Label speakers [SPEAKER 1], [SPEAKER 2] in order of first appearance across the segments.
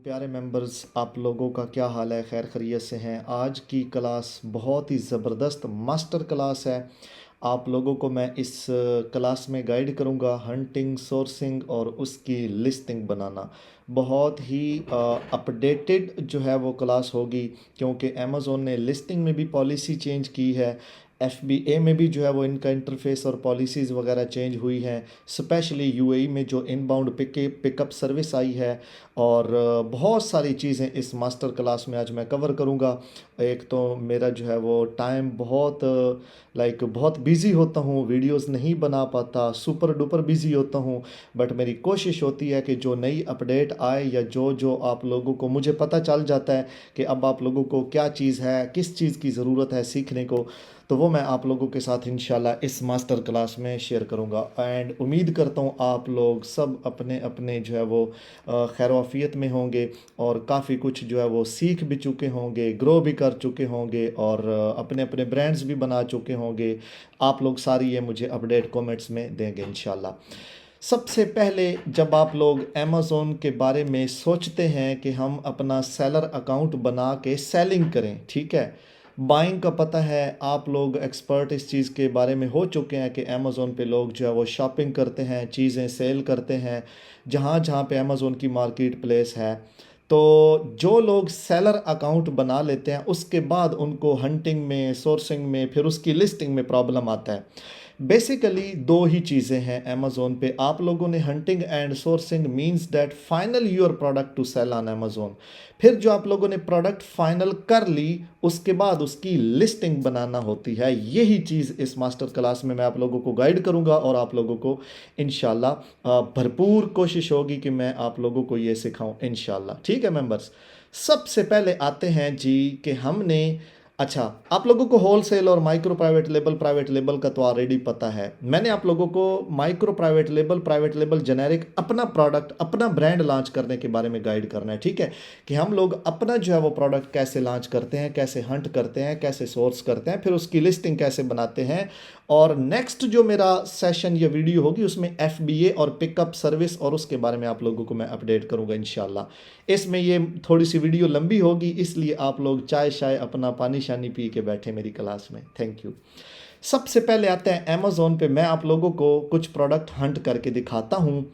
[SPEAKER 1] प्यारे मेंबर्स, आप लोगों का क्या हाल है? खैर खैरियत से हैं? आज की क्लास बहुत ही ज़बरदस्त मास्टर क्लास है। आप लोगों को मैं इस क्लास में गाइड करूंगा हंटिंग, सोर्सिंग और उसकी लिस्टिंग बनाना। बहुत ही अपडेटेड जो है वो क्लास होगी, क्योंकि अमेज़ोन ने लिस्टिंग में भी पॉलिसी चेंज की है। FBA में भी जो है वो इनका इंटरफेस और पॉलिसीज़ वगैरह चेंज हुई हैं। स्पेशली यूएई में जो इनबाउंड पिकअप सर्विस आई है, और बहुत सारी चीज़ें इस मास्टर क्लास में आज मैं कवर करूँगा। एक तो मेरा जो है वो टाइम बहुत बहुत बिज़ी होता हूँ, वीडियोस नहीं बना पाता, सुपर डुपर बिज़ी होता हूँ। बट मेरी कोशिश होती है कि जो नई अपडेट आए या जो जो आप लोगों को मुझे पता चल जाता है कि अब आप लोगों को क्या चीज़ है, किस चीज़ की ज़रूरत है सीखने को, तो वो मैं आप लोगों के साथ इंशाल्लाह इस मास्टर क्लास में शेयर करूँगा। एंड उम्मीद करता हूँ आप लोग सब अपने अपने जो है वो खैरवाफियत में होंगे, और काफ़ी कुछ जो है वो सीख भी चुके होंगे, ग्रो भी कर चुके होंगे, और अपने अपने ब्रांड्स भी बना चुके होंगे। आप लोग सारी ये मुझे अपडेट कमेंट्स में देंगे इंशाल्लाह। सबसे पहले जब आप लोग अमेज़ोन के बारे में सोचते हैं कि हम अपना सेलर अकाउंट बना के सेलिंग करें, ठीक है, बाइंग का पता है, आप लोग एक्सपर्ट इस चीज़ के बारे में हो चुके हैं कि अमेज़ोन पे लोग जो है वो शॉपिंग करते हैं, चीज़ें सेल करते हैं जहाँ जहाँ पे अमेज़ोन की मार्केट प्लेस है। तो जो लोग सेलर अकाउंट बना लेते हैं उसके बाद उनको हंटिंग में, सोर्सिंग में, फिर उसकी लिस्टिंग में प्रॉब्लम आता है। बेसिकली दो ही चीज़ें हैं अमेज़ोन पे। आप लोगों ने hunting and sourcing means that final your product to sell on Amazon. फिर जो आप लोगों ने प्रोडक्ट फाइनल कर ली, उसके बाद उसकी लिस्टिंग बनाना होती है। यही चीज़ इस मास्टर क्लास में मैं आप लोगों को गाइड करूंगा, और आप लोगों को इंशाल्लाह भरपूर कोशिश होगी कि मैं आप लोगों को ये सिखाऊं इंशाल्लाह। ठीक है मेंबर्स, सबसे पहले आते हैं जी कि हमने, अच्छा, आप लोगों को होलसेल और माइक्रो प्राइवेट लेबल का तो ऑलरेडी पता है। मैंने आप लोगों को माइक्रो प्राइवेट लेबल जेनेरिक अपना प्रोडक्ट, अपना ब्रांड लॉन्च करने के बारे में गाइड करना है। ठीक है, कि हम लोग अपना जो है वो प्रोडक्ट कैसे लॉन्च करते हैं, कैसे हंट करते हैं, कैसे सोर्स करते हैं, फिर उसकी लिस्टिंग कैसे बनाते हैं। और नेक्स्ट जो मेरा सेशन या वीडियो होगी उसमें FBA और पिकअप सर्विस और उसके बारे में आप लोगों को मैं अपडेट करूंगा इंशाल्लाह। इसमें ये थोड़ी सी वीडियो लंबी होगी, इसलिए आप लोग चाय शाय अपना पानी शानी पी के बैठे मेरी क्लास में। Thank you. सबसे पहले आते हैं अमेज़ोन पे। मैं आप लोगों को कुछ प्रोडक्ट हंट करके दिखाता हूँ,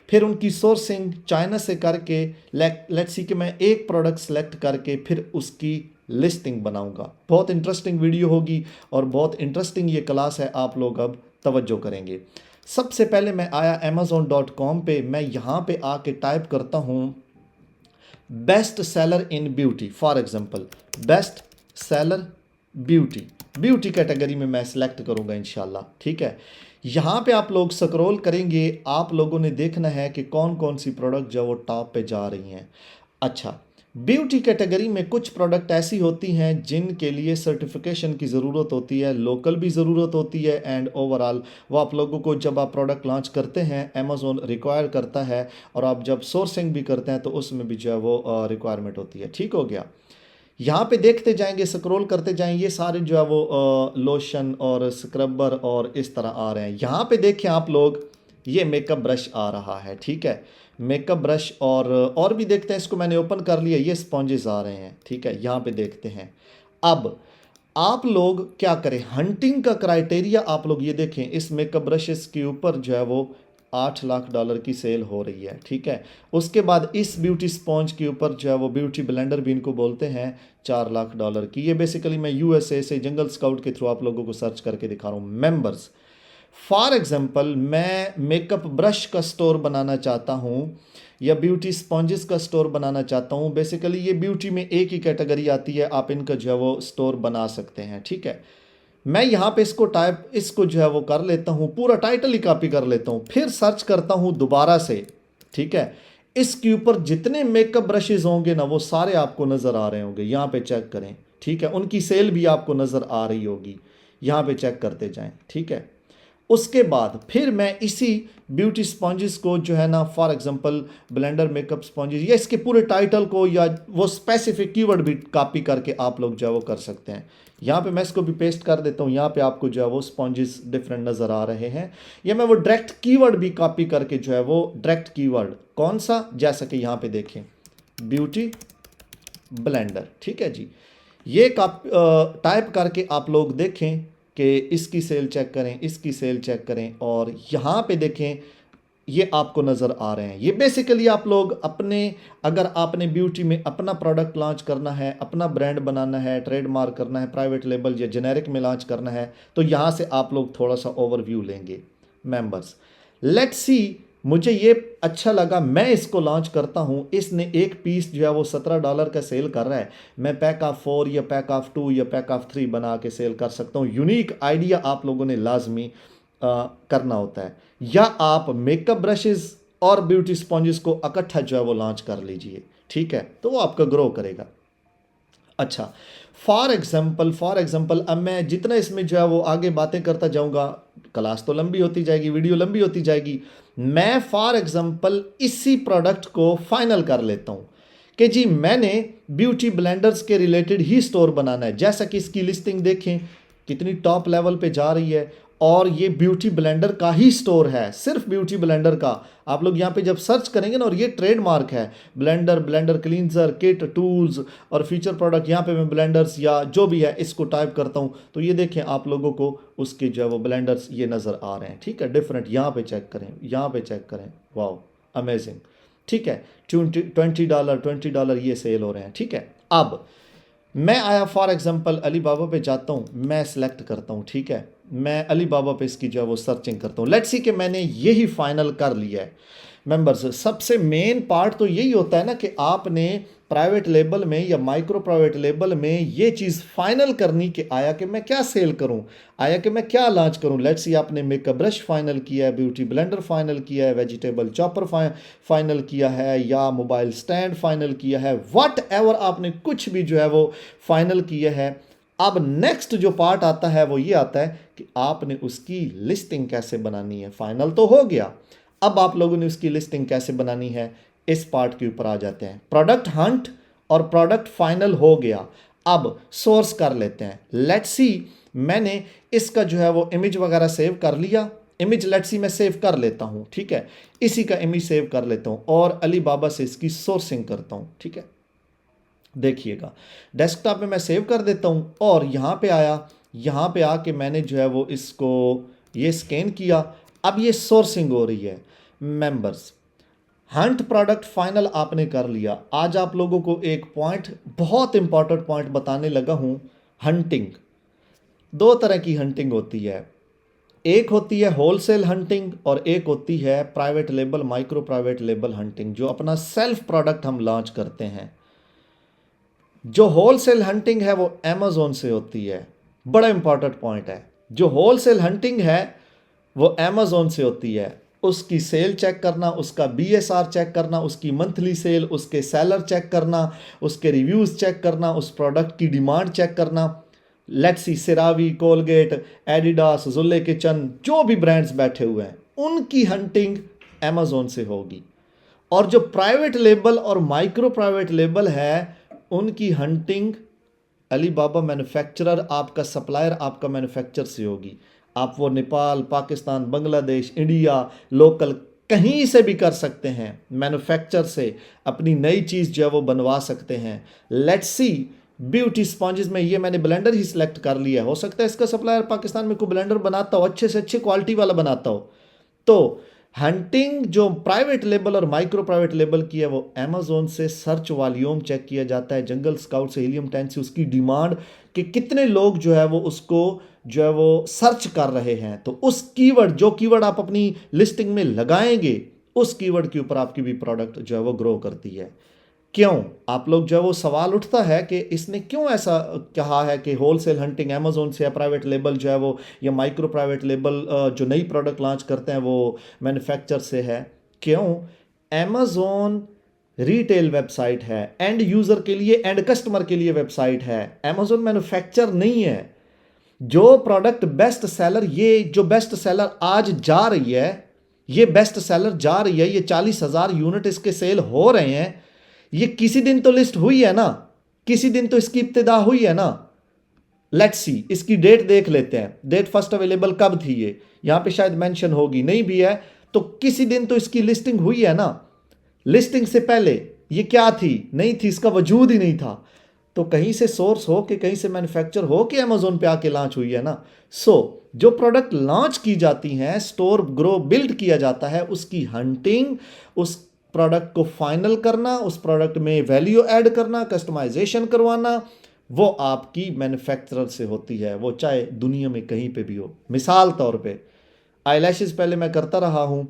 [SPEAKER 1] फिर उनकी सोर्सिंग चाइना से करके लेट्स सी कि मैं एक प्रोडक्ट सेलेक्ट करके फिर उसकी लिस्टिंग बनाऊंगा। बहुत इंटरेस्टिंग वीडियो होगी और बहुत इंटरेस्टिंग ये क्लास है, आप लोग अब तवज्जो करेंगे। सबसे पहले मैं आया amazon.com पे। मैं यहाँ पे आके टाइप करता हूँ best seller in beauty, for example best seller beauty, beauty category में मैं सेलेक्ट करूंगा इंशाल्लाह। ठीक है, यहाँ पे आप लोग स्क्रॉल करेंगे, आप लोगों ने देखना है कि कौन कौन सी प्रोडक्ट जो वो टॉप पे जा रही हैं। अच्छा, ब्यूटी कैटेगरी में कुछ प्रोडक्ट ऐसी होती हैं जिनके लिए सर्टिफिकेशन की ज़रूरत होती है, लोकल भी ज़रूरत होती है, एंड ओवरऑल वो आप लोगों को जब आप प्रोडक्ट लॉन्च करते हैं अमेज़ोन रिक्वायर करता है, और आप जब सोर्सिंग भी करते हैं तो उसमें भी जो है वो रिक्वायरमेंट होती है। ठीक हो गया, यहाँ पे देखते जाएंगे, स्क्रॉल करते जाएंगे, ये सारे जो है वो लोशन और स्क्रबर और इस तरह आ रहे हैं। यहाँ पे देखें आप लोग, ये मेकअप ब्रश आ रहा है। ठीक है, मेकअप ब्रश, और भी देखते हैं, इसको मैंने ओपन कर लिया, ये स्पॉन्जेस आ रहे हैं। ठीक है, यहाँ पे देखते हैं। अब आप लोग क्या करें, हंटिंग का क्राइटेरिया आप लोग ये देखें, इस मेकअप ब्रशेस के ऊपर जो है वो $8 लाख की सेल हो रही है। ठीक है, उसके बाद इस ब्यूटी स्पॉन्ज के ऊपर जो है वो ब्यूटी ब्लेंडर भी इनको बोलते हैं, $4 लाख की। ये बेसिकली मैं USA से जंगल स्काउट के थ्रू आप लोगों को सर्च करके दिखा रहा हूँ मेंबर्स। फॉर एग्जाम्पल मैं मेकअप ब्रश का स्टोर बनाना चाहता हूँ या ब्यूटी स्पॉन्जेस का स्टोर बनाना चाहता हूँ। बेसिकली ये ब्यूटी में एक ही कैटेगरी आती है, आप इनका जो है वो स्टोर बना सकते हैं। ठीक है, मैं यहाँ पे इसको जो है वो कर लेता हूँ, पूरा टाइटल ही कॉपी कर लेता हूँ, फिर सर्च करता हूँ दोबारा से। ठीक है, इसके ऊपर जितने मेकअप ब्रशेज होंगे ना वो सारे आपको नज़र आ रहे होंगे, यहाँ पे चेक करें। ठीक है, उनकी सेल भी आपको नज़र आ रही होगी, यहाँ पे चेक करते जाएं। ठीक है, उसके बाद फिर मैं इसी ब्यूटी स्पॉन्जेस को जो है ना, for example blender makeup sponges, या इसके पूरे टाइटल को या वो स्पेसिफिक कीवर्ड भी कॉपी करके आप लोग जो है वो कर सकते हैं। यहाँ पे मैं इसको भी पेस्ट कर देता हूँ, यहाँ पे आपको जो है वो स्पॉन्जेस डिफरेंट नज़र आ रहे हैं। या मैं वो डायरेक्ट कीवर्ड भी कॉपी करके जो है वो डायरेक्ट कीवर्ड कौन सा, जैसा कि यहाँ पे देखें ब्यूटी ब्लेंडर। ठीक है जी, ये टाइप करके आप लोग देखें कि इसकी सेल चेक करें, इसकी सेल चेक करें, और यहाँ पे देखें ये आपको नज़र आ रहे हैं। ये बेसिकली आप लोग अपने, अगर आपने ब्यूटी में अपना प्रोडक्ट लॉन्च करना है, अपना ब्रांड बनाना है, ट्रेडमार्क करना है, प्राइवेट लेबल या जेनेरिक में लॉन्च करना है, तो यहाँ से आप लोग थोड़ा सा ओवरव्यू लेंगे। मेंबर्स, लेट्स सी, मुझे ये अच्छा लगा, मैं इसको लॉन्च करता हूँ। इसने एक पीस जो है वो $17 का सेल कर रहा है। मैं पैक ऑफ 4 या पैक ऑफ 2 या पैक ऑफ 3 बना के सेल कर सकता हूँ। यूनिक आइडिया आप लोगों ने लाजमी करना होता है। या आप मेकअप ब्रशेस और ब्यूटी स्पॉन्जेस को इकट्ठा जो है वो लॉन्च कर लीजिए। ठीक है, तो वो आपका ग्रो करेगा। अच्छा, फॉर एग्जाम्पल अब मैं जितना इसमें जो है वो आगे बातें करता जाऊंगा, क्लास तो लंबी होती जाएगी, वीडियो लंबी होती जाएगी। मैं फॉर एग्जाम्पल इसी प्रोडक्ट को फाइनल कर लेता हूं कि जी मैंने ब्यूटी ब्लेंडर्स के रिलेटेड ही स्टोर बनाना है। जैसा कि इसकी लिस्टिंग देखें कितनी टॉप लेवल पे जा रही है, और ये ब्यूटी ब्लेंडर का ही स्टोर है, सिर्फ ब्यूटी ब्लेंडर का। आप लोग यहाँ पे जब सर्च करेंगे ना, और ये ट्रेडमार्क है, blender, blender cleanser, kit, tools और फीचर प्रोडक्ट। यहाँ पे मैं ब्लेंडर्स या जो भी है इसको टाइप करता हूँ, तो ये देखें आप लोगों को उसके जो है वो ब्लेंडर्स ये नज़र आ रहे हैं। ठीक है, डिफरेंट, यहाँ पे चेक करें, यहाँ पे चेक करें, वाओ अमेजिंग। ठीक है, $20 ये सेल हो रहे हैं। ठीक है, अब मैं आया फॉर एग्जांपल अली बाबा पे जाता हूँ, मैं सिलेक्ट करता हूँ। ठीक है, मैं अली बाबा पे इसकी जो है वो सर्चिंग करता हूँ। लेट्स सी कि मैंने यही फाइनल कर लिया है। मेंबर्स, सबसे मेन पार्ट तो यही होता है ना कि आपने प्राइवेट लेबल में या माइक्रो प्राइवेट लेबल में ये चीज़ फाइनल करनी कि आया कि मैं क्या सेल करूं, आया कि मैं क्या लॉन्च करूं। लेट्स सी आपने मेकअप ब्रश फाइनल किया है, ब्यूटी ब्लेंडर फाइनल किया है, वेजिटेबल चॉपर फाइनल किया है, या मोबाइल स्टैंड फाइनल किया है, वट एवर आपने कुछ भी जो है वो फाइनल किया है। अब नेक्स्ट जो पार्ट आता है वो ये आता है कि आपने उसकी लिस्टिंग कैसे बनानी है। फाइनल तो हो गया, अब आप लोगों ने उसकी लिस्टिंग कैसे बनानी है, इस पार्ट के ऊपर आ जाते हैं। प्रोडक्ट हंट और प्रोडक्ट फाइनल हो गया, अब सोर्स कर लेते हैं। लेट्स सी मैंने इसका जो है वो इमेज वगैरह सेव कर लिया। इमेज लेट्स सी मैं सेव कर लेता हूं। ठीक है, इसी का इमेज सेव कर लेता हूं और अली बाबा से इसकी सोर्सिंग करता हूं। ठीक है, देखिएगा डेस्कटॉप में मैं सेव कर देता हूं, और यहां पे आया, यहां पे आके मैंने जो है वो इसको ये स्कैन किया। अब ये सोर्सिंग हो रही है। मेंबर्स, हंट प्रोडक्ट फाइनल आपने कर लिया। आज आप लोगों को एक पॉइंट, बहुत इंपॉर्टेंट पॉइंट बताने लगा हूं। हंटिंग, दो तरह की हंटिंग होती है। एक होती है होलसेल हंटिंग और एक होती है private label, micro private label hunting, जो अपना सेल्फ प्रोडक्ट हम लॉन्च करते हैं। जो होलसेल हंटिंग है वो अमेजोन से होती है। बड़ा इंपॉर्टेंट पॉइंट है, जो होलसेल हंटिंग है वो अमेजोन से होती है। उसकी सेल चेक करना, उसका बीएसआर चेक करना, उसकी मंथली सेल, उसके सेलर चेक करना, उसके रिव्यूज़ चेक करना, उस प्रोडक्ट की डिमांड चेक करना। Let's see CeraVe, Colgate, Adidas, जुल्ले किचन, जो भी ब्रांड्स बैठे हुए हैं उनकी हंटिंग अमेजोन से होगी। और जो प्राइवेट लेबल और माइक्रो प्राइवेट लेबल है उनकी हंटिंग अली बाबा मैन्युफैक्चरर, आपका सप्लायर, आपका मैन्युफैक्चर से होगी। आप वो नेपाल, पाकिस्तान, बांग्लादेश, इंडिया, लोकल कहीं से भी कर सकते हैं। मैन्युफैक्चर से अपनी नई चीज़ जो है वो बनवा सकते हैं। लेट्स सी ब्यूटी स्पॉन्जेस में ये मैंने ब्लेंडर ही सिलेक्ट कर लिया। हो सकता है इसका सप्लायर पाकिस्तान में कोई ब्लेंडर बनाता हो, अच्छे से अच्छी क्वालिटी वाला बनाता हो। तो हंटिंग जो प्राइवेट लेबल और माइक्रो प्राइवेट लेबल की है वो अमेजोन से सर्च वॉल्यूम चेक किया जाता है, जंगल स्काउट से, हीलियम 10 से, उसकी डिमांड कि कितने लोग जो है वो उसको जो है वो सर्च कर रहे हैं। तो उस कीवर्ड, जो कीवर्ड आप अपनी लिस्टिंग में लगाएंगे, उस कीवर्ड के ऊपर आपकी भी प्रोडक्ट जो है वो ग्रो करती है। क्यों, आप लोग जो है वो सवाल उठता है कि इसने क्यों ऐसा कहा है कि होलसेल हंटिंग अमेजोन से है, प्राइवेट लेबल जो है वो या माइक्रो प्राइवेट लेबल जो नई प्रोडक्ट लॉन्च करते हैं वो मैन्युफैक्चर से है। क्यों, अमेजोन रिटेल वेबसाइट है, एंड यूज़र के लिए, एंड कस्टमर के लिए वेबसाइट है। अमेजोन मैन्युफैक्चर नहीं है। जो प्रोडक्ट बेस्ट सेलर, ये जो बेस्ट सेलर आज जा रही है, ये बेस्ट सेलर जा रही है, ये 40,000 यूनिट इसके सेल हो रहे हैं, ये किसी दिन तो लिस्ट हुई है ना, किसी दिन तो इसकी इब्तिदा हुई है ना। लेट्स सी इसकी डेट देख लेते हैं। डेट फर्स्ट अवेलेबल कब थी, ये यहां पे शायद मेंशन होगी, नहीं भी है तो किसी दिन तो इसकी लिस्टिंग हुई है ना। लिस्टिंग से पहले ये क्या थी, नहीं थी, इसका वजूद ही नहीं था। तो कहीं से सोर्स हो के, कहीं से मैन्युफैक्चर हो के अमेजोन पे आके लॉन्च हुई है ना। जो प्रोडक्ट लॉन्च की जाती हैं, स्टोर ग्रो बिल्ड किया जाता है, उसकी हंटिंग, उस प्रोडक्ट को फाइनल करना, उस प्रोडक्ट में वैल्यू ऐड करना, कस्टमाइजेशन करवाना, वो आपकी मैन्युफैक्चरर से होती है, वो चाहे दुनिया में कहीं पे भी हो। मिसाल तौर पे आईलैशेस पहले मैं करता रहा हूँ,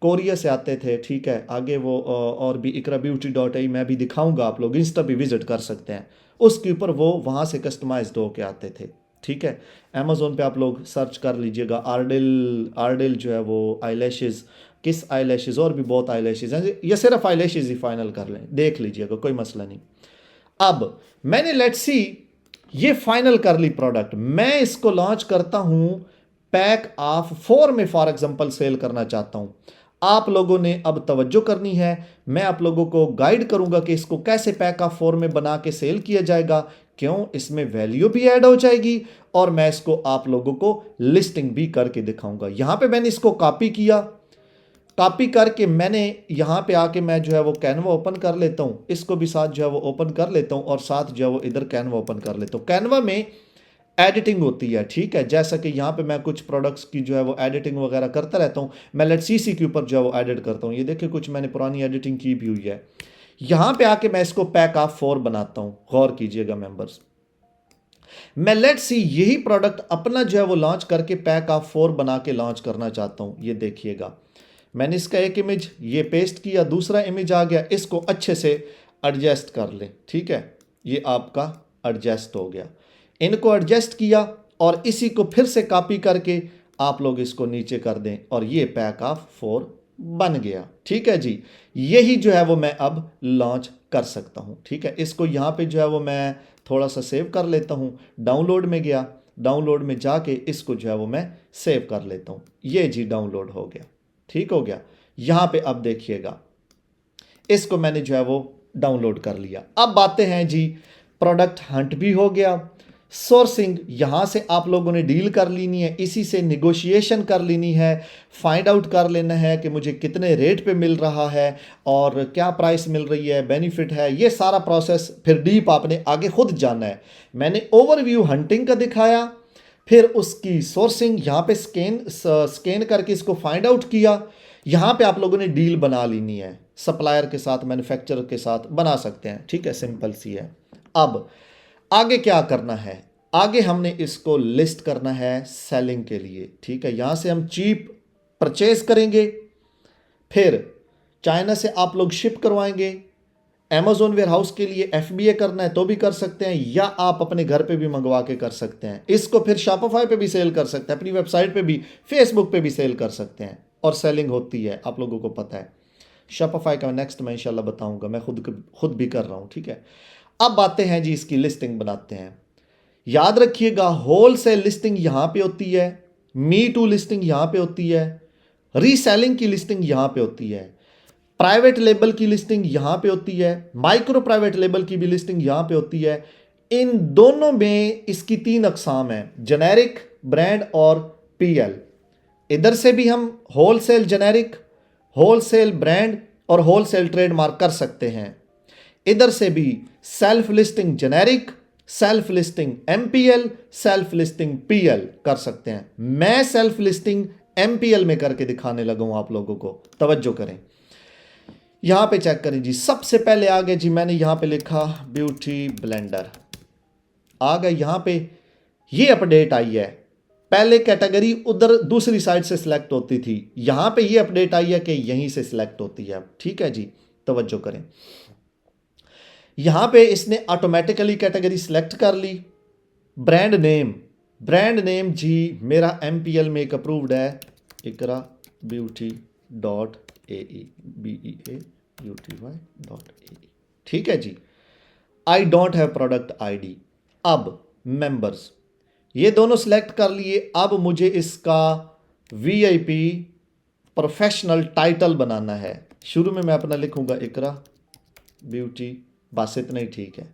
[SPEAKER 1] कोरिया से आते थे, ठीक है। आगे वो और भी ikrabeauty.ai मैं भी दिखाऊंगा, आप लोग इंस्टा भी विजिट कर सकते हैं। उसके ऊपर वो वहाँ से कस्टमाइज्ड होके आते थे, ठीक है। अमेजोन पे आप लोग सर्च कर लीजिएगा, आर्डेल आर्डेल जो है वो आईलैशेस, किस आईलैशेस, और भी बहुत आईलैशेस हैं, या सिर्फ आईलैशेस ही फाइनल कर लें, देख लीजिएगा, कोई मसला नहीं। अब मैंने लेट्स सी ये फाइनल कर ली प्रोडक्ट, मैं इसको लॉन्च करता हूं, पैक ऑफ 4 में फॉर एग्जांपल सेल करना चाहता हूं। आप लोगों ने अब तवज्जो करनी है, मैं आप लोगों को गाइड करूंगा कि इसको कैसे पैक ऑफ 4 में बना के सेल किया जाएगा, क्यों, इसमें वैल्यू भी ऐड हो जाएगी, और मैं इसको आप लोगों को लिस्टिंग भी करके दिखाऊंगा। यहां पे मैंने इसको कॉपी किया, कॉपी करके मैंने यहाँ पे आके मैं जो है वो कैनवा ओपन कर लेता हूँ, इसको भी साथ जो है वो ओपन कर लेता हूँ, और साथ जो है वो इधर कैनवा ओपन कर लेता हूँ। कैनवा में एडिटिंग होती है, ठीक है। जैसा कि यहाँ पे मैं कुछ प्रोडक्ट्स की जो है वो एडिटिंग वगैरह करता रहता हूँ, मैं लेट्स सी के ऊपर जो है वो एडिट करता हूँ। ये देखिए कुछ मैंने पुरानी एडिटिंग की भी हुई है। यहाँ पे आके मैं इसको पैक ऑफ 4 बनाता हूँ, गौर कीजिएगा मेंबर्स। मैं लेट्स सी यही प्रोडक्ट अपना जो है वो लॉन्च करके पैक ऑफ 4 बना के लॉन्च करना चाहता हूँ। ये देखिएगा, मैंने इसका एक इमेज ये पेस्ट किया, दूसरा इमेज आ गया, इसको अच्छे से एडजस्ट कर लें, ठीक है। ये आपका एडजस्ट हो गया, इनको एडजस्ट किया, और इसी को फिर से कॉपी करके आप लोग इसको नीचे कर दें, और ये पैक ऑफ 4 बन गया, ठीक है जी। यही जो है वो मैं अब लॉन्च कर सकता हूं, ठीक है। इसको यहाँ पे जो है वो मैं थोड़ा सा सेव कर लेता हूँ, डाउनलोड में गया, डाउनलोड में जाके इसको जो है वो मैं सेव कर लेता हूँ। ये जी डाउनलोड हो गया, ठीक हो गया। यहां पे अब देखिएगा, इसको मैंने जो है वो डाउनलोड कर लिया। अब बातें हैं जी, प्रोडक्ट हंट भी हो गया, सोर्सिंग यहां से आप लोगों ने डील कर लेनी है, इसी से निगोशिएशन कर लेनी है, फाइंड आउट कर लेना है कि मुझे कितने रेट पे मिल रहा है और क्या प्राइस मिल रही है, बेनिफिट है, ये सारा प्रोसेस फिर डीप आपने आगे खुद जानना है। मैंने ओवरव्यू हंटिंग का दिखाया, फिर उसकी सोर्सिंग यहाँ पे स्कैन करके इसको फाइंड आउट किया। यहाँ पे आप लोगों ने डील बना लेनी है, सप्लायर के साथ, मैन्युफैक्चरर के साथ बना सकते हैं, ठीक है, सिंपल सी है। अब आगे क्या करना है, आगे हमने इसको लिस्ट करना है सेलिंग के लिए, ठीक है। यहाँ से हम चीप परचेज करेंगे, फिर चाइना से आप लोग शिप करवाएंगे, अमेजोन वेयर हाउस के लिए एफबीए करना है तो भी कर सकते हैं, या आप अपने घर पे भी मंगवा के कर सकते हैं। इसको फिर शॉपिफाई पे भी सेल कर सकते हैं, अपनी वेबसाइट पे भी, फेसबुक पे भी सेल कर सकते हैं, और सेलिंग होती है, आप लोगों को पता है। शॉपिफाई का नेक्स्ट मैं इंशाल्लाह बताऊंगा, मैं खुद भी कर रहा हूं, ठीक है। अब बातें हैं जी इसकी लिस्टिंग बनाते हैं। याद रखिएगा, होल सेल लिस्टिंग यहां पे होती है, मी टू लिस्टिंग यहां पे होती है, रीसेलिंग की लिस्टिंग यहां पे होती है, प्राइवेट लेबल की लिस्टिंग यहां पे होती है, माइक्रो प्राइवेट लेबल की भी लिस्टिंग यहां पे होती है। इन दोनों में इसकी 3 अकसाम है, जेनेरिक, ब्रांड और पीएल। इधर से भी हम होलसेल जेनेरिक, होलसेल ब्रांड और होलसेल ट्रेडमार्क कर सकते हैं। इधर से भी self listing generic, self listing MPL, self listing PL कर सकते हैं। मैं सेल्फ लिस्टिंग एमपीएल में करके दिखाने लगा हूं आप लोगों को, तवज्जो करें। यहां पे चेक करें जी, सबसे पहले आ गया जी, मैंने यहां पे लिखा ब्यूटी ब्लेंडर, आ गया यहां पे, ये अपडेट आई है। पहले कैटेगरी उधर दूसरी साइड से सिलेक्ट होती थी, यहां पे ये अपडेट आई है कि यहीं से सिलेक्ट होती है, ठीक है जी, तवज्जो करें। यहां पे इसने ऑटोमेटिकली कैटेगरी सिलेक्ट कर ली। ब्रांड नेम, ब्रांड नेम जी मेरा एमपीएल में एक अप्रूव्ड है, Iqra beauty dot A BEAUTY.AE, ठीक है जी। I don't have product ID. अब मेंबर्स ये दोनों सिलेक्ट कर लिए, अब मुझे इसका वीआईपी प्रोफेशनल टाइटल बनाना है। शुरू में मैं अपना लिखूंगा इकरा ब्यूटी, बस इतना ही ठीक है।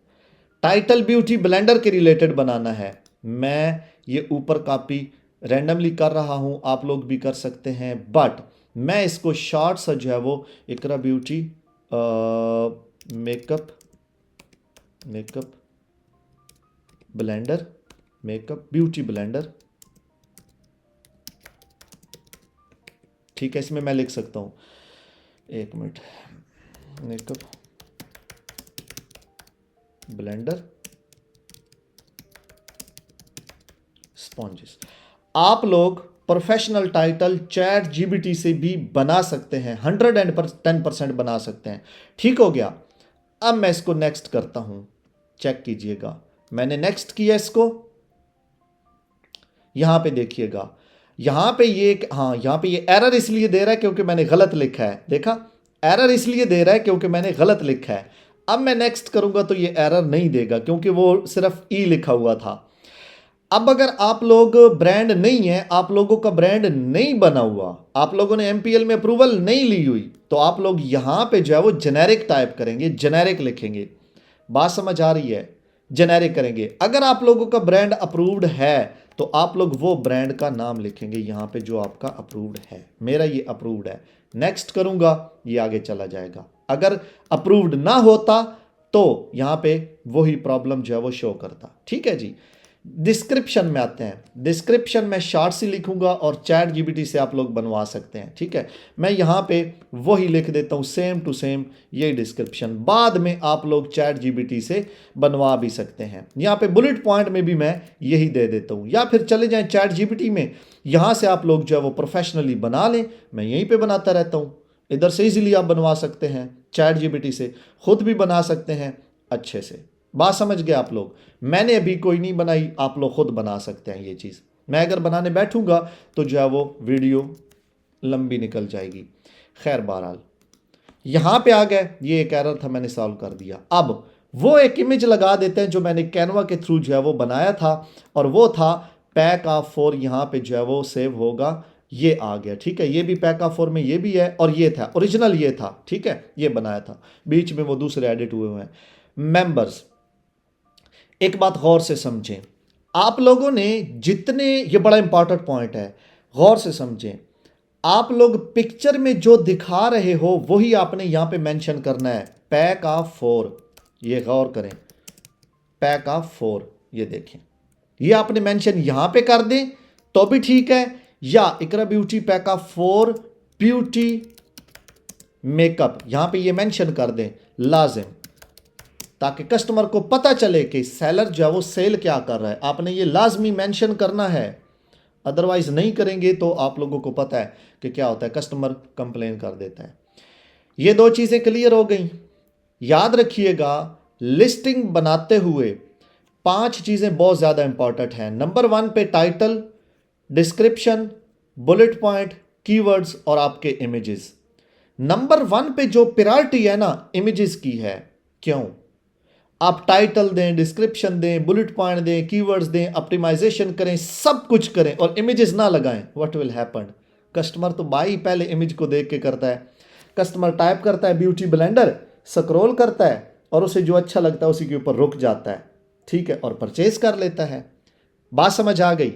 [SPEAKER 1] टाइटल ब्यूटी ब्लेंडर के रिलेटेड बनाना है, मैं ये ऊपर कॉपी रैंडमली कर रहा हूं, आप लोग भी कर सकते हैं, बट मैं इसको शॉर्ट सा जो है वो Iqra beauty makeup makeup blender, makeup beauty blender. ठीक है, इसमें मैं लिख सकता हूं, एक मिनट, मेकअप ब्लेंडर स्पॉन्जेस। आप लोग प्रोफेशनल टाइटल चैट जीपीटी से भी बना सकते हैं, 110% बना सकते हैं। ठीक हो गया। अब मैं इसको नेक्स्ट करता हूं, चेक कीजिएगा, मैंने नेक्स्ट किया इसको। यहां पे देखिएगा, यहां पे यहां पे ये एरर इसलिए दे रहा है क्योंकि मैंने गलत लिखा है। देखा, एरर इसलिए दे रहा है क्योंकि मैंने गलत लिखा है। अब मैं नेक्स्ट करूंगा तो ये एरर नहीं देगा क्योंकि वो सिर्फ ई लिखा हुआ था। अब अगर आप लोग ब्रांड नहीं है, आप लोगों का ब्रांड नहीं बना हुआ, आप लोगों ने एमपीएल में अप्रूवल नहीं ली हुई, तो आप लोग यहां पे जो है वो जेनेरिक टाइप करेंगे, जेनेरिक लिखेंगे। बात समझ आ रही है? जेनेरिक करेंगे। अगर आप लोगों का ब्रांड अप्रूव्ड है तो आप लोग वो ब्रांड का नाम लिखेंगे यहां पे जो आपका अप्रूव्ड है। मेरा ये अप्रूव्ड है, नेक्स्ट करूंगा, ये आगे चला जाएगा। अगर अप्रूव्ड ना होता तो यहां पे वही प्रॉब्लम जो है वो शो करता। ठीक है जी। डिस्क्रिप्शन में आते हैं। डिस्क्रिप्शन में शॉर्ट सी लिखूंगा और चैट जीपीटी से आप लोग बनवा सकते हैं। ठीक है, मैं यहां पे वही लिख देता हूं, सेम टू सेम ये डिस्क्रिप्शन। बाद में आप लोग चैट जीपीटी से बनवा भी सकते हैं। यहां पे बुलेट पॉइंट में भी मैं यही दे देता हूं, या फिर चले जाएं चैट जीपीटी में, यहां से आप लोग जो है वो प्रोफेशनली बना लें। मैं यहीं पे बनाता रहता हूं, इधर से इजीली आप बनवा सकते हैं, चैट जीपीटी से खुद भी बना सकते हैं अच्छे से। बात समझ गए आप लोग? मैंने अभी कोई नहीं बनाई, आप लोग खुद बना सकते हैं ये चीज़। मैं अगर बनाने बैठूंगा तो जो है वो वीडियो लंबी निकल जाएगी। खैर बहरहाल यहां पे आ गए, ये एक एरर था, मैंने सॉल्व कर दिया। अब वो एक इमेज लगा देते हैं जो मैंने कैनवा के थ्रू जो है वो बनाया था, और वो था पैक ऑफ 4। यहां पे जो है वो सेव होगा, ये आ गया। ठीक है, ये भी पैक ऑफ 4 में ये भी है, और ये था ओरिजिनल, ये था। ठीक है, ये बनाया था, बीच में वो दूसरे एडिट हुए हुए हैं। मेंबर्स, एक बात गौर से समझें, आप लोगों ने जितने, ये बड़ा इंपॉर्टेंट पॉइंट है, गौर से समझें। आप लोग पिक्चर में जो दिखा रहे हो वही आपने यहां पे मेंशन करना है, पैक ऑफ 4। ये गौर करें, पैक ऑफ 4, ये देखें, ये आपने मेंशन यहां पे कर दें तो भी ठीक है, या Iqra beauty pack of 4 beauty makeup यहां पे ये मेंशन कर दें लाजिम, ताकि कस्टमर को पता चले कि सेलर जो है वो सेल क्या कर रहा है। आपने ये लाजमी मेंशन करना है, अदरवाइज नहीं करेंगे तो आप लोगों को पता है कि क्या होता है, कस्टमर कंप्लेन कर देता है। ये दो चीज़ें क्लियर हो गई। याद रखिएगा, लिस्टिंग बनाते हुए 5 चीज़ें बहुत ज़्यादा इंपॉर्टेंट हैं। नंबर 1 पे title, description, bullet point, keywords और आपके इमेजेस। नंबर 1 पे जो प्रायोरिटी है ना, इमेजेस की है। क्यों? आप टाइटल दें, डिस्क्रिप्शन दें, बुलेट पॉइंट दें, कीवर्ड्स दें, ऑप्टिमाइजेशन करें, सब कुछ करें और इमेजेस ना लगाएं, व्हाट विल हैपन? कस्टमर तो बाई पहले इमेज को देख के करता है। कस्टमर टाइप करता है ब्यूटी ब्लेंडर, स्क्रॉल करता है और उसे जो अच्छा लगता है उसी के ऊपर रुक जाता है। ठीक है, और परचेज कर लेता है। बात समझ आ गई?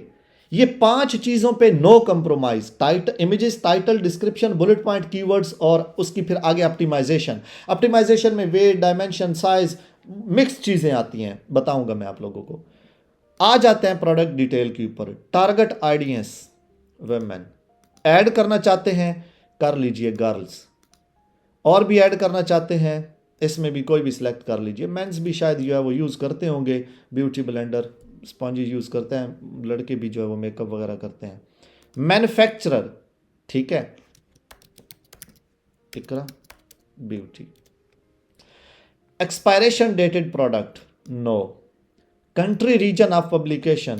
[SPEAKER 1] ये 5 चीजों पे no compromise, images, title, description, bullet point, keywords और उसकी फिर आगे ऑप्टिमाइजेशन। ऑप्टिमाइजेशन में वेट, डायमेंशन, साइज, मिक्स चीजें आती हैं, बताऊंगा मैं आप लोगों को। आ जाते हैं प्रोडक्ट डिटेल के ऊपर। टारगेट ऑडियंस वुमेन ऐड करना चाहते हैं, कर लीजिए गर्ल्स। और भी ऐड करना चाहते हैं, इसमें भी कोई भी सिलेक्ट कर लीजिए। मेंस भी शायद जो है वो यूज़ करते होंगे, ब्यूटी ब्लेंडर, स्पॉन्जेस यूज़ करते हैं, लड़के भी जो है वो मेकअप वगैरह करते हैं। मैन्युफैक्चरर, ठीक है, Iqra beauty. Expiration dated product, no. Country region of publication,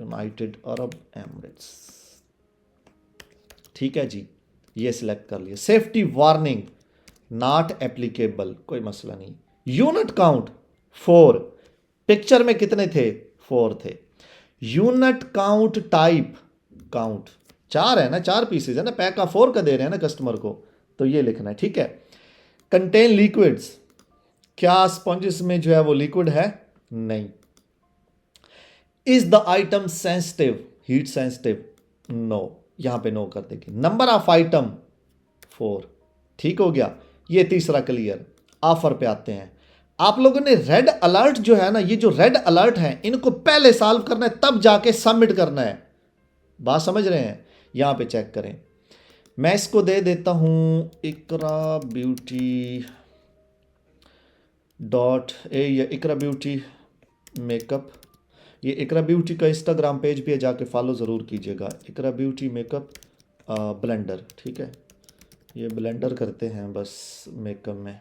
[SPEAKER 1] United Arab Emirates. ठीक है जी, ये सिलेक्ट कर लिया। सेफ्टी वार्निंग, नॉट एप्लीकेबल, कोई मसला नहीं। यूनिट काउंट 4, पिक्चर में कितने थे? 4 थे। यूनिट काउंट टाइप, काउंट 4 है ना, 4 पीसेज है ना, पैक का 4 का दे रहे हैं ना कस्टमर को, तो ये लिखना है। ठीक है। कंटेन लिक्विड्स, क्या स्पंजेस में जो है वो लिक्विड है? नहीं। Is the item sensitive, heat sensitive? No, यहां पे नो कर देंगे। नंबर ऑफ आइटम 4, ठीक हो गया। ये तीसरा क्लियर। ऑफर पे आते हैं। आप लोगों ने रेड अलर्ट जो है ना, ये जो रेड अलर्ट है इनको पहले सॉल्व करना है, तब जाके सबमिट करना है। बात समझ रहे हैं? यहां पे चेक करें, मैं इसको दे देता हूं इकरा ब्यूटी डॉट ए या इकरा ब्यूटी मेकअप। ये इकरा ब्यूटी का इंस्टाग्राम पेज भी है, जाके फॉलो ज़रूर कीजिएगा, इकरा ब्यूटी मेकअप ब्लेंडर। ठीक है, ये ब्लेंडर करते हैं बस मेकअप में।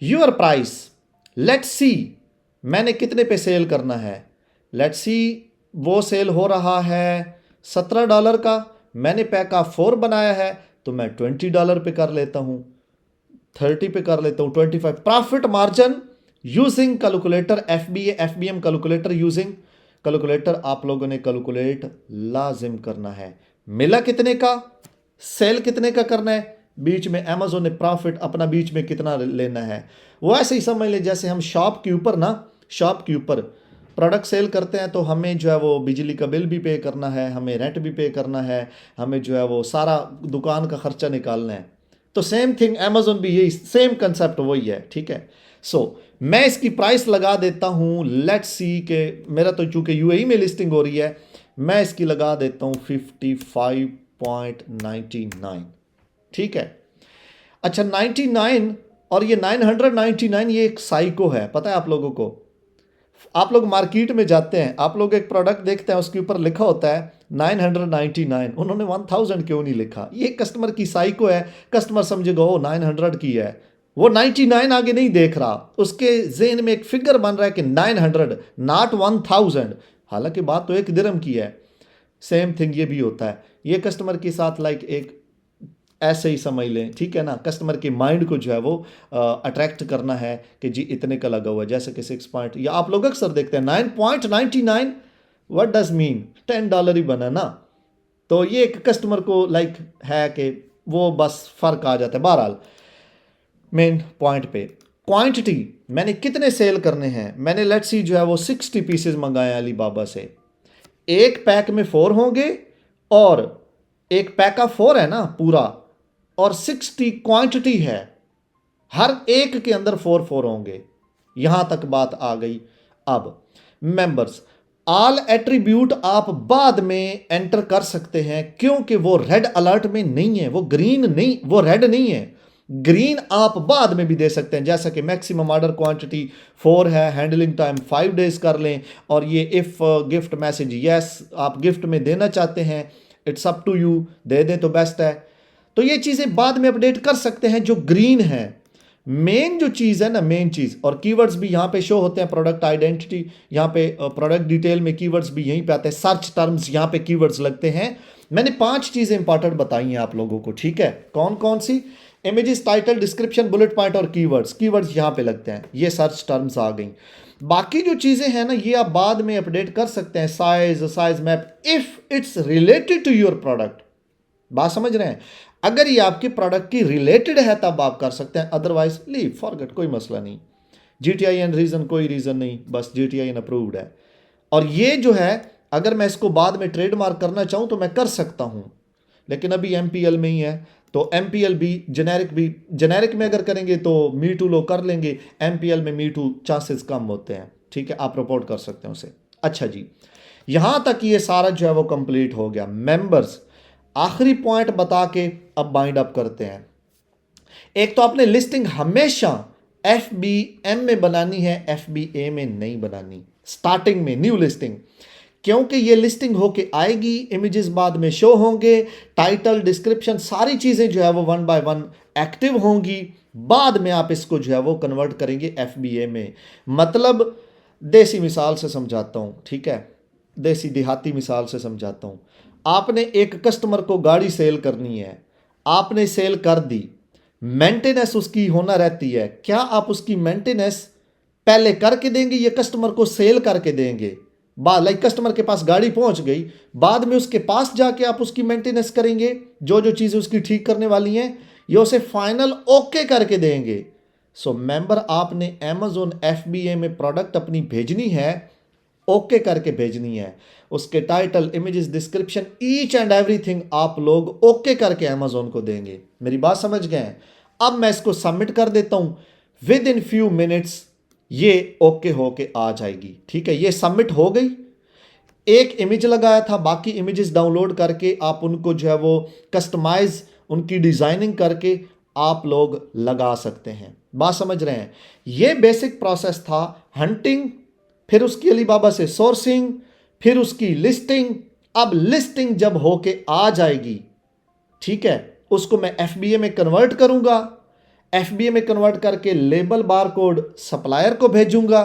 [SPEAKER 1] योर प्राइस, लेट्स सी मैंने कितने पे सेल करना है। लेट्स सी वो सेल हो रहा है $17 का, मैंने पैक ऑफ 4 बनाया है तो मैं $20 पे कर लेता हूँ, 30 पे कर लेता हूँ, 25। Profit margin using calculator, FBA FBM calculator using calculator आप लोगों ने कैलकुलेट लाजिम करना है। मिला कितने का, सेल कितने का करना है, बीच में अमेजोन ने प्रॉफिट अपना बीच में कितना लेना है। वो ऐसे ही समझ ले जैसे हम शॉप के ऊपर ना, शॉप के ऊपर प्रोडक्ट सेल करते हैं तो हमें जो है वो बिजली का बिल भी पे करना है, हमें रेंट भी पे करना है, हमें जो है वो सारा दुकान का खर्चा निकालना है। तो सेम थिंग अमेजोन भी यही सेम कंसेप्ट वही है। ठीक है, सो मैं इसकी प्राइस लगा देता हूँ, लेट्स सी के मेरा तो चूंकि यूएई में लिस्टिंग हो रही है, मैं इसकी लगा देता हूँ 55.99। ठीक है, अच्छा 99 और ये 999, ये एक साइको है, पता है आप लोगों को। आप लोग मार्केट में जाते हैं, आप लोग एक प्रोडक्ट देखते हैं, उसके ऊपर लिखा होता है 999, उन्होंने 1000 क्यों नहीं लिखा। ये कस्टमर की साइको है, कस्टमर समझेगा ओ 900 की है, वो 99 आगे नहीं देख रहा, उसके जेहन में एक फिगर बन रहा है कि 900 नॉट 1000, हालांकि बात तो 1 दिरहम की है। सेम थिंग ये भी होता है, ये कस्टमर के साथ लाइक एक ऐसे ही समझ लें। ठीक है ना, कस्टमर के माइंड को जो है वो अट्रैक्ट करना है कि जी इतने का लगा हुआ है, जैसे कि 6 पॉइंट, या आप लोग अक्सर देखते हैं 9.99, व्हाट डज मीन, $10 ही बना ना। तो ये एक कस्टमर को लाइक है कि वो बस फर्क आ जाता है। बहरहाल मेन पॉइंट पे, क्वांटिटी मैंने कितने सेल करने हैं, मैंने लेट्स सी जो है वो 60 पीसेज मंगाए अली बाबा से, एक पैक में 4 होंगे और एक पैक का 4 है ना पूरा, और 60 क्वांटिटी है, हर एक के अंदर 4 होंगे। यहां तक बात आ गई। अब मेंबर्स, ऑल एट्रीब्यूट आप बाद में एंटर कर सकते हैं क्योंकि वो रेड अलर्ट में नहीं है, वो ग्रीन नहीं, वो रेड नहीं है। ग्रीन आप बाद में भी दे सकते हैं, जैसा कि मैक्सिमम ऑर्डर क्वांटिटी 4 है, हैंडलिंग टाइम 5 डेज कर लें, और ये इफ गिफ्ट मैसेज यस आप गिफ्ट में देना चाहते हैं, इट्स अप टू यू, दे दें तो बेस्ट है। तो ये चीज़ें बाद में अपडेट कर सकते हैं जो ग्रीन है। मेन जो चीज़ है ना, मेन चीज़, और कीवर्ड्स भी यहाँ पे शो होते हैं, प्रोडक्ट आइडेंटिटी, यहाँ पे प्रोडक्ट डिटेल में कीवर्ड्स भी यहीं पे आते हैं, सर्च टर्म्स यहाँ पे कीवर्ड्स लगते हैं। मैंने 5 चीज़ें इंपॉर्टेंट बताई हैं आप लोगों को। ठीक है, कौन कौन सी, images, title, description, bullet point और कीवर्ड्स। कीवर्ड्स यहाँ पे लगते हैं, ये सर्च टर्म्स आ गई। बाकी जो चीज़ें हैं ना, ये आप बाद में अपडेट कर सकते हैं, size map, if it's related to your product. बात समझ रहे हैं? अगर ये आपके प्रोडक्ट की रिलेटेड है तब आप कर सकते हैं, अदरवाइज लीव फॉरगेट, कोई मसला नहीं। GTIN रीजन, कोई रीजन नहीं, बस GTIN अप्रूव्ड है। और ये जो है अगर मैं इसको बाद में ट्रेडमार्क करना चाहूं तो मैं कर सकता हूं, लेकिन अभी MPL में ही है, तो MPL भी, जेनेरिक में अगर करेंगे तो मी टू लो कर लेंगे, MPL में मी टू चांसेस कम होते हैं। ठीक है, आप रिपोर्ट कर सकते हैं उसे। अच्छा जी, यहां तक ये सारा जो है वो कंप्लीट हो गया। मेंबर्स, आखिरी पॉइंट बता के अब बाइंड अप करते हैं। एक तो आपने लिस्टिंग हमेशा FBM में बनानी है, FBA में नहीं बनानी स्टार्टिंग में, न्यू लिस्टिंग, क्योंकि ये लिस्टिंग होके आएगी, इमेजेस बाद में शो होंगे, टाइटल, डिस्क्रिप्शन, सारी चीज़ें जो है वो 1 बाय 1 एक्टिव होंगी। बाद में आप इसको जो है वो कन्वर्ट करेंगे FBA में। मतलब देसी मिसाल से समझाता हूँ, ठीक है, देसी देहाती मिसाल से समझाता हूँ। आपने एक कस्टमर को गाड़ी सेल करनी है, आपने सेल कर दी, मेंटेनेंस उसकी होना रहती है, क्या आप उसकी मेंटेनेंस पहले करके देंगे या कस्टमर को सेल करके देंगे? लाइक कस्टमर के पास गाड़ी पहुंच गई, बाद में उसके पास जाके आप उसकी मेंटेनेंस करेंगे, जो जो चीज़ें उसकी ठीक करने वाली हैं, या उसे फाइनल ओके करके देंगे? सो मेंबर, आपने अमेजोन FBA में प्रोडक्ट अपनी भेजनी है, ओके करके भेजनी है। उसके title, images, description, each and everything आप लोग ओके करके अमेजोन को देंगे। मेरी बात समझ गए हैं? अब मैं इसको सबमिट कर देता हूं। विद इन फ्यू मिनट्स ये ओके होके आ जाएगी। ठीक है, ये सबमिट हो गई। एक इमेज लगाया था, बाकी इमेजेस डाउनलोड करके आप उनको जो है वो कस्टमाइज उनकी डिजाइनिंग करके आप लोग लगा सकते हैं। बात समझ रहे हैं? ये बेसिक प्रोसेस था हंटिंग, फिर उसकी अलीबाबा से सोर्सिंग, फिर उसकी लिस्टिंग। अब लिस्टिंग जब होके आ जाएगी, ठीक है, उसको मैं एफबीए में कन्वर्ट करूंगा। एफबीए में कन्वर्ट करके लेबल बार कोड सप्लायर को भेजूंगा,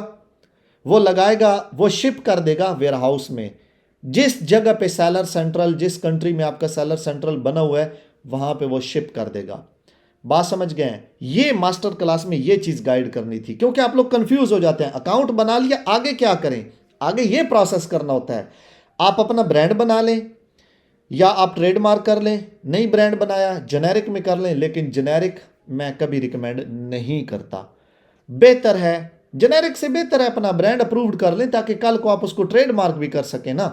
[SPEAKER 1] वो लगाएगा, वो शिप कर देगा वेयर हाउस में। जिस जगह पे सेलर सेंट्रल, जिस कंट्री में आपका सेलर सेंट्रल बना हुआ है, वहां पे वो शिप कर देगा। बात समझ गए हैं? ये मास्टर क्लास में ये चीज गाइड करनी थी, क्योंकि आप लोग कंफ्यूज हो जाते हैं। अकाउंट बना लिया, आगे क्या करें? आगे ये प्रोसेस करना होता है। आप अपना ब्रांड बना लें या आप ट्रेडमार्क कर लें, नई ब्रांड बनाया जेनेरिक में कर लें, लेकिन जेनेरिक मैं कभी रिकमेंड नहीं करता। बेहतर है, जेनेरिक से बेहतर है अपना ब्रांड अप्रूव्ड कर लें, ताकि कल को आप उसको ट्रेडमार्क भी कर सकें ना।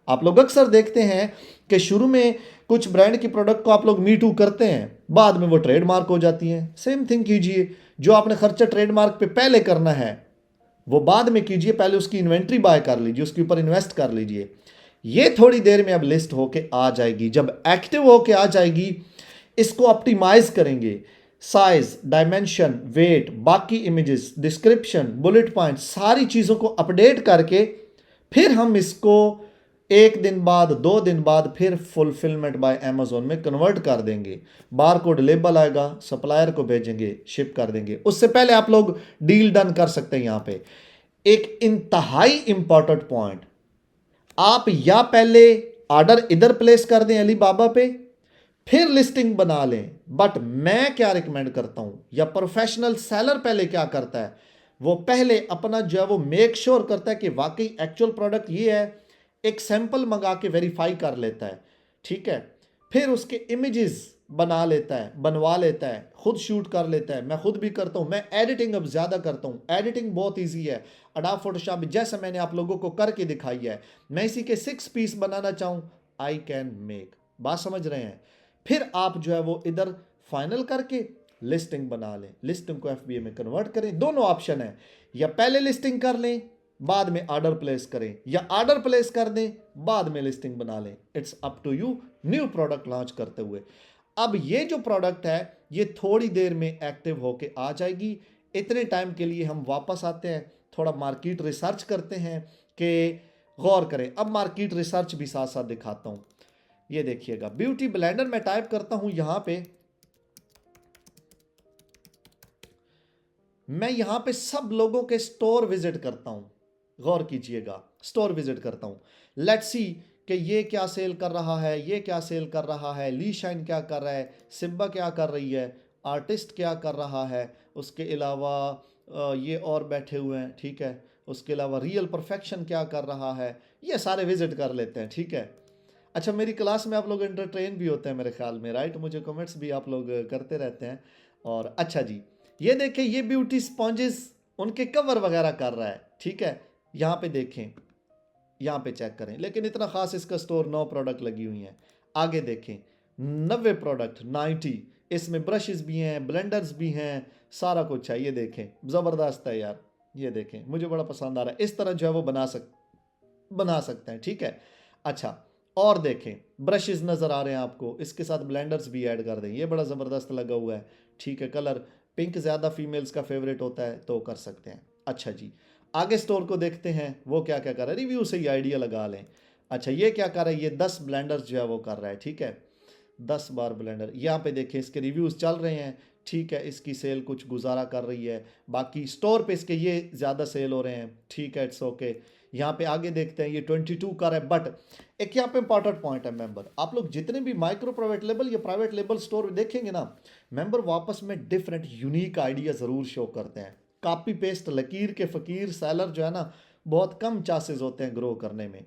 [SPEAKER 1] आप लोग अक्सर देखते हैं कि शुरू में कुछ ब्रांड की प्रोडक्ट को आप लोग मी टू करते हैं, बाद में वो ट्रेडमार्क हो जाती हैं। सेम थिंग कीजिए, जो आपने खर्चा ट्रेडमार्क पे पहले करना है वो बाद में कीजिए, पहले उसकी इन्वेंट्री बाय कर लीजिए, उसके ऊपर इन्वेस्ट कर लीजिए। ये थोड़ी देर में अब लिस्ट होके आ जाएगी। जब एक्टिव होके आ जाएगी, इसको ऑप्टिमाइज करेंगे, साइज, डायमेंशन, वेट, बाकी इमेजेस, डिस्क्रिप्शन, बुलेट पॉइंट, सारी चीज़ों को अपडेट करके फिर हम इसको एक दिन बाद, 2 दिन बाद फिर फुलफिलमेंट बाय अमेजोन में कन्वर्ट कर देंगे। बार कोड लेबल आएगा, सप्लायर को भेजेंगे, शिप कर देंगे। उससे पहले आप लोग डील डन कर सकते हैं। यहां पे एक इंतहाई इंपॉर्टेंट पॉइंट, आप या पहले ऑर्डर इधर प्लेस कर दें अलीबाबा पे, फिर लिस्टिंग बना लें। बट मैं क्या रिकमेंड करता हूं, या प्रोफेशनल सेलर पहले क्या करता है, वो पहले अपना जो है वो मेक श्योर करता है कि वाकई एक्चुअल प्रोडक्ट ये है, एक सैंपल मंगा के वेरीफाई कर लेता है। ठीक है, फिर उसके इमेजेस बना लेता है, बनवा लेता है, खुद शूट कर लेता है। मैं खुद भी करता हूं। मैं एडिटिंग अब ज्यादा करता हूं। एडिटिंग बहुत इजी है। अडोब फोटोशॉप जैसे मैंने आप लोगों को करके दिखाई है, मैं इसी के 6 पीस बनाना चाहूं, आई कैन मेक। बात समझ रहे हैं? फिर आप जो है वो इधर फाइनल करके लिस्टिंग बना लें, लिस्टिंग को एफबीए में कन्वर्ट करें। दोनों ऑप्शन है, या पहले लिस्टिंग कर लें बाद में ऑर्डर प्लेस करें, या ऑर्डर प्लेस कर दें बाद में लिस्टिंग बना लें। It's up to you. New product launch करते हुए अब ये जो प्रोडक्ट है ये थोड़ी देर में एक्टिव होके आ जाएगी। इतने टाइम के लिए हम वापस आते हैं, थोड़ा मार्केट रिसर्च करते हैं कि गौर करें। अब मार्केट रिसर्च भी साथ साथ दिखाता हूं। ये देखिएगा, ब्यूटी ब्लेंडर में टाइप करता हूं यहां पे, मैं यहां पे सब लोगों के स्टोर विजिट करता हूं। गौर कीजिएगा, स्टोर विजिट करता हूं। लेट्स सी कि ये क्या सेल कर रहा है, ये क्या सेल कर रहा है, ली शाइन क्या कर रहा है, सिब्बा क्या कर रही है, आर्टिस्ट क्या कर रहा है, उसके अलावा ये और बैठे हुए हैं। ठीक है, उसके अलावा रियल परफेक्शन क्या कर रहा है, ये सारे विजिट कर लेते हैं। ठीक है, अच्छा, मेरी क्लास में आप लोग एंटरटेन भी होते हैं मेरे ख्याल में, राइट? मुझे कमेंट्स भी आप लोग करते रहते हैं। और अच्छा जी, ये देखें, ये ब्यूटी स्पॉन्जेस उनके कवर वगैरह कर रहा है। ठीक है, यहाँ पे देखें, यहाँ पे चेक करें, लेकिन इतना खास इसका स्टोर 9 प्रोडक्ट लगी हुई हैं। आगे देखें, 90 प्रोडक्ट, 90। इसमें ब्रशेस भी हैं, ब्लेंडर्स भी हैं, सारा कुछ है। ये देखें, ज़बरदस्त है यार। ये देखें, मुझे बड़ा पसंद आ रहा है। इस तरह जो है वो बना सकते हैं। ठीक है, अच्छा, और देखें, ब्रशेस नज़र आ रहे हैं आपको, इसके साथ ब्लेंडर्स भी ऐड कर दें। ये बड़ा ज़बरदस्त लगा हुआ है। ठीक है, कलर पिंक ज़्यादा फीमेल्स का फेवरेट होता है तो कर सकते हैं। अच्छा जी, आगे स्टोर को देखते हैं, वो क्या क्या कर रहा है, रिव्यू से ही आइडिया लगा लें। अच्छा, ये क्या कर रहा है, ये 10 ब्लेंडर्स जो है वो कर रहा है। ठीक है, 10 बार ब्लेंडर। यहाँ पे देखें, इसके रिव्यूज़ चल रहे हैं। ठीक है, इसकी सेल कुछ गुजारा कर रही है, बाकी स्टोर पे इसके ये ज़्यादा सेल हो रहे हैं। ठीक है, इट्स ओके। यहाँ पे आगे देखते हैं, ये 22 का है। बट एक यहाँ पे इंपॉर्टेंट पॉइंट है मेंबर, आप लोग जितने भी माइक्रो प्राइवेट लेबल या प्राइवेट लेबल स्टोर देखेंगे ना मेंबर, वापस में डिफरेंट यूनिक आइडिया ज़रूर शो करते हैं। कॉपी पेस्ट लकीर के फ़कीर सेलर जो है ना, बहुत कम चांसेस होते हैं ग्रो करने में।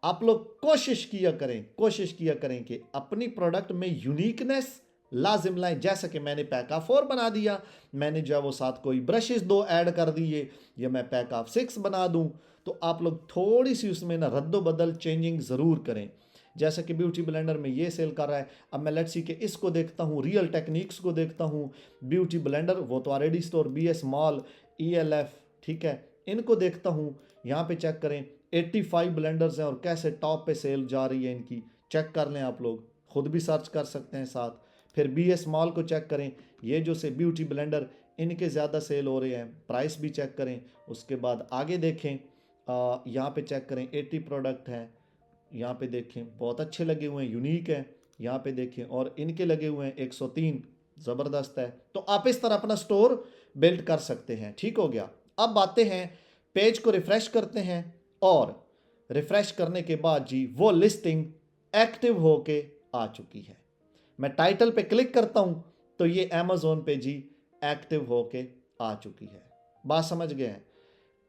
[SPEAKER 1] आप लोग कोशिश किया करें कि अपनी प्रोडक्ट में यूनिकनेस लाजिम लाएं। जैसा कि मैंने पैक ऑफ 4 बना दिया, मैंने जो है वो साथ कोई ब्रशेस 2 ऐड कर दिए, या मैं पैक ऑफ 6 बना दूं, तो आप लोग थोड़ी सी उसमें ना रद्दो बदल चेंजिंग ज़रूर करें। जैसे कि ब्यूटी ब्लेंडर में ये सेल कर रहा है। अब मैं लेट्स सी के इसको देखता हूँ, रियल टेक्निक्स को देखता हूँ, ब्यूटी ब्लेंडर वो तो already store, BS mall, ELF, ठीक है, इनको देखता हूँ। यहाँ पे चेक करें 85 ब्लेंडर्स हैं और कैसे टॉप पे सेल जा रही है इनकी, चेक कर लें, आप लोग खुद भी सर्च कर सकते हैं साथ। फिर BS मॉल को चेक करें, ये जो से ब्यूटी ब्लेंडर इनके ज़्यादा सेल हो रहे हैं, प्राइस भी चेक करें। उसके बाद आगे देखें, यहाँ पे चेक करें 80 प्रोडक्ट हैं, यहाँ पे देखें बहुत अच्छे लगे हुए हैं, यूनिक हैं, यहाँ पे देखें, और इनके लगे हुए हैं 103, ज़बरदस्त है। तो आप इस तरह अपना स्टोर बिल्ड कर सकते हैं, ठीक हो गया। अब आते हैं पेज को रिफ़्रेश करते हैं, और रिफ़्रेश करने के बाद जी वो लिस्टिंग एक्टिव होके आ चुकी है। मैं टाइटल पे क्लिक करता हूं तो ये अमेज़ॉन पे जी एक्टिव होके आ चुकी है। बात समझ गए हैं।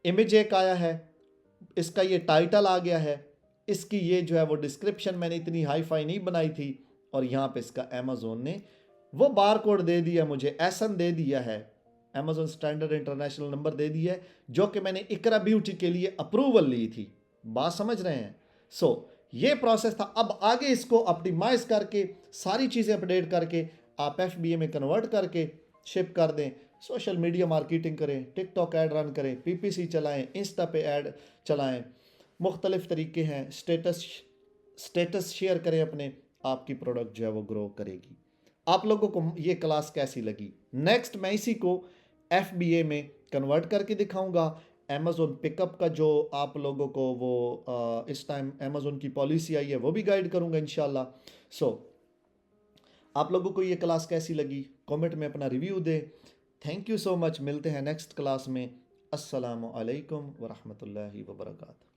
[SPEAKER 1] इमेज एक आया है, इसका ये टाइटल आ गया है, इसकी ये जो है वो डिस्क्रिप्शन मैंने इतनी हाई फाई नहीं बनाई थी, और यहाँ पे इसका अमेज़ॉन ने वो बार कोड दे दिया, मुझे एसन दे दिया है, अमेज़ॉन स्टैंडर्ड इंटरनेशनल नंबर दे दिया है, जो कि मैंने इकरा ब्यूटी के लिए अप्रूवल ली थी। बात समझ रहे हैं। ये प्रोसेस था। अब आगे इसको ऑप्टिमाइज करके सारी चीज़ें अपडेट करके आप FBA में कन्वर्ट करके शिप कर दें, सोशल मीडिया मार्केटिंग करें, टिकटॉक ऐड रन करें, PPC चलाएं, इंस्टा पे ऐड चलाएं, मुख्तलिफ तरीके हैं, स्टेटस शेयर करें अपने, आपकी प्रोडक्ट जो है वो ग्रो करेगी। आप लोगों को ये क्लास कैसी लगी? नेक्स्ट मैं इसी को FBA में कन्वर्ट करके दिखाऊंगा। अमेज़ॉन पिकअप का जो आप लोगों को वो इस टाइम अमेज़ॉन की पॉलिसी आई है वो भी गाइड करूंगा इंशाल्लाह। आप लोगों को ये क्लास कैसी लगी कमेंट में अपना रिव्यू दें। थैंक यू सो मच, मिलते हैं नेक्स्ट क्लास में। अस्सलामु अलैकुम व रहमतुल्लाहि व बरकातहू।